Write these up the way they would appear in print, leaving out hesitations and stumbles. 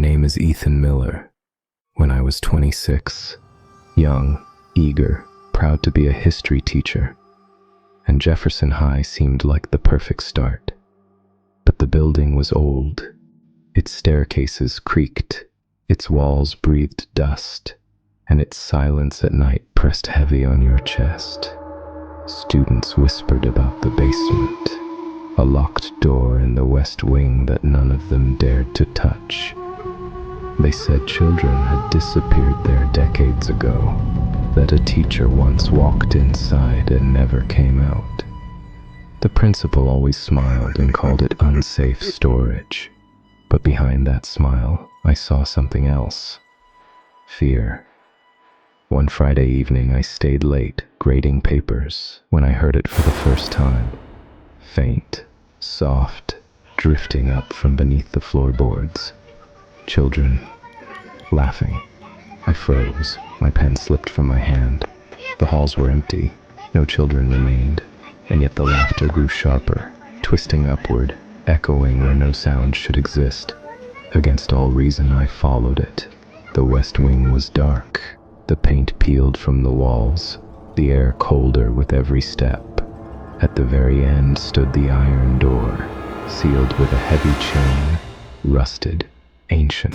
name is Ethan Miller. When I was 26, young, eager, proud to be a history teacher, and Jefferson High seemed like the perfect start. But the building was old. Its staircases creaked, its walls breathed dust, and its silence at night pressed heavy on your chest. Students whispered about the basement, a locked door in the west wing that none of them dared to touch. They said children had disappeared there decades ago, that a teacher once walked inside and never came out. The principal always smiled and called it unsafe storage. But behind that smile, I saw something else. Fear. One Friday evening, I stayed late, grading papers, when I heard it for the first time. Faint, soft, drifting up from beneath the floorboards. Children, laughing. I froze. My pen slipped from my hand. The halls were empty. No children remained. And yet the laughter grew sharper, twisting upward, echoing where no sound should exist. Against all reason, I followed it. The west wing was dark. The paint peeled from the walls, the air colder with every step. At the very end stood the iron door, sealed with a heavy chain, rusted, ancient.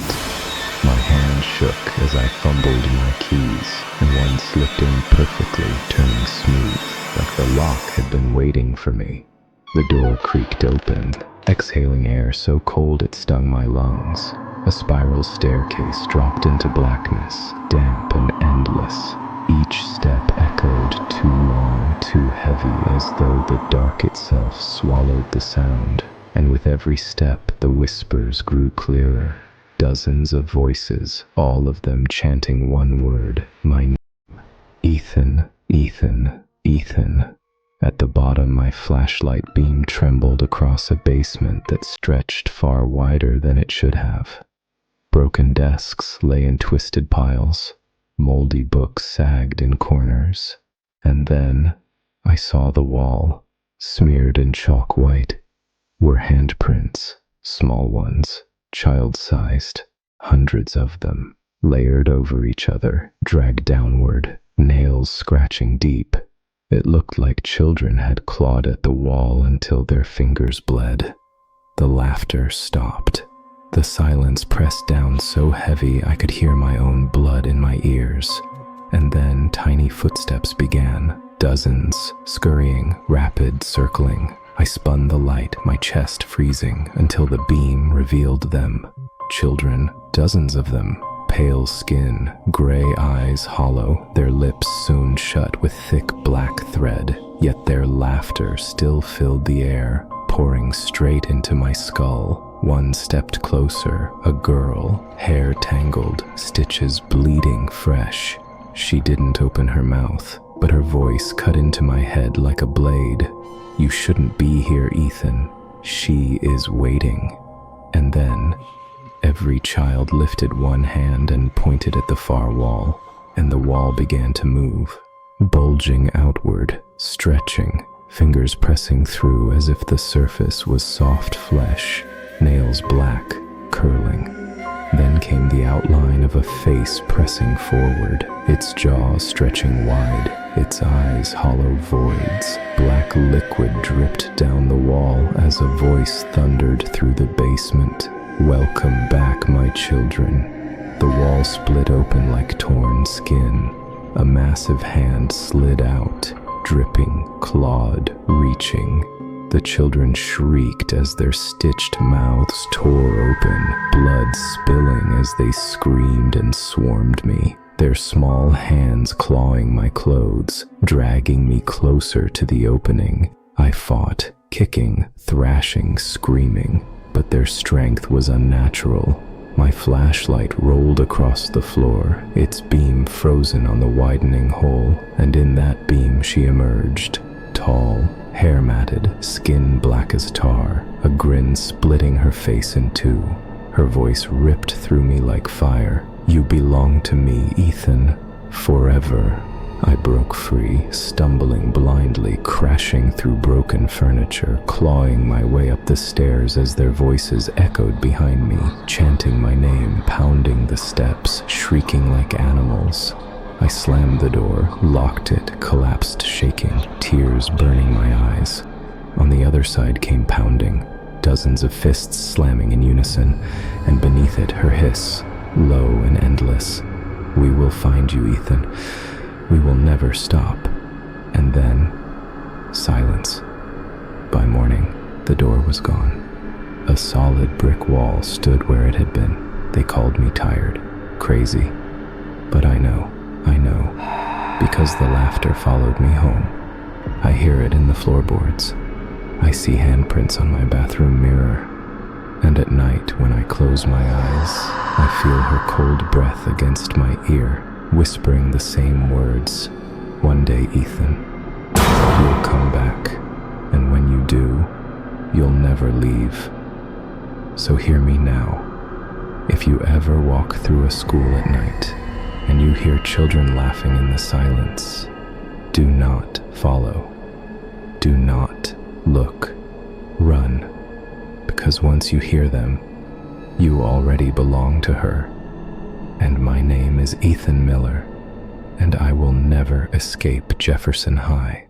My hand shook as I fumbled my keys, and one slipped in perfectly, turning smooth, like the lock had been waiting for me. The door creaked open, exhaling air so cold it stung my lungs. A spiral staircase dropped into blackness, damp and endless. Each step echoed too long, too heavy, as though the dark itself swallowed the sound. And with every step, the whispers grew clearer. Dozens of voices, all of them chanting one word, my name. Ethan, Ethan, Ethan. At the bottom, my flashlight beam trembled across a basement that stretched far wider than it should have. Broken desks lay in twisted piles. Moldy books sagged in corners. And then I saw the wall, smeared in chalk white, were handprints, small ones, child-sized, hundreds of them, layered over each other, dragged downward, nails scratching deep. It looked like children had clawed at the wall until their fingers bled. The laughter stopped. The silence pressed down so heavy I could hear my own blood in my ears. And then tiny footsteps began, dozens, scurrying, rapid, circling. I spun the light, my chest freezing, until the beam revealed them. Children, dozens of them. Pale skin, gray eyes hollow, their lips sewn shut with thick black thread, yet their laughter still filled the air, pouring straight into my skull. One stepped closer, a girl, hair tangled, stitches bleeding fresh. She didn't open her mouth, but her voice cut into my head like a blade. You shouldn't be here, Ethan. She is waiting. And then every child lifted one hand and pointed at the far wall, and the wall began to move, bulging outward, stretching, fingers pressing through as if the surface was soft flesh, nails black, curling. Then came the outline of a face pressing forward, its jaw stretching wide, its eyes hollow voids. Black liquid dripped down the wall as a voice thundered through the basement. Welcome back, my children. The wall split open like torn skin. A massive hand slid out, dripping, clawed, reaching. The children shrieked as their stitched mouths tore open, blood spilling as they screamed and swarmed me, their small hands clawing my clothes, dragging me closer to the opening. I fought, kicking, thrashing, screaming, but their strength was unnatural. My flashlight rolled across the floor, its beam frozen on the widening hole, and in that beam she emerged, tall, hair matted, skin black as tar, a grin splitting her face in two. Her voice ripped through me like fire. You belong to me, Ethan, forever. I broke free, stumbling blindly, crashing through broken furniture, clawing my way up the stairs as their voices echoed behind me, chanting my name, pounding the steps, shrieking like animals. I slammed the door, locked it, collapsed shaking, tears burning my eyes. On the other side came pounding, dozens of fists slamming in unison, and beneath it her hiss, low and endless. "We will find you, Ethan. We will never stop." And then, silence. By morning, the door was gone. A solid brick wall stood where it had been. They called me tired, crazy. But I know, because the laughter followed me home. I hear it in the floorboards. I see handprints on my bathroom mirror. And at night, when I close my eyes, I feel her cold breath against my ear, whispering the same words. "One day, Ethan, you'll come back, and when you do, you'll never leave." So hear me now. If you ever walk through a school at night, and you hear children laughing in the silence, do not follow. Do not look. Run. Because once you hear them, you already belong to her. And my name is Ethan Miller, and I will never escape Jefferson High.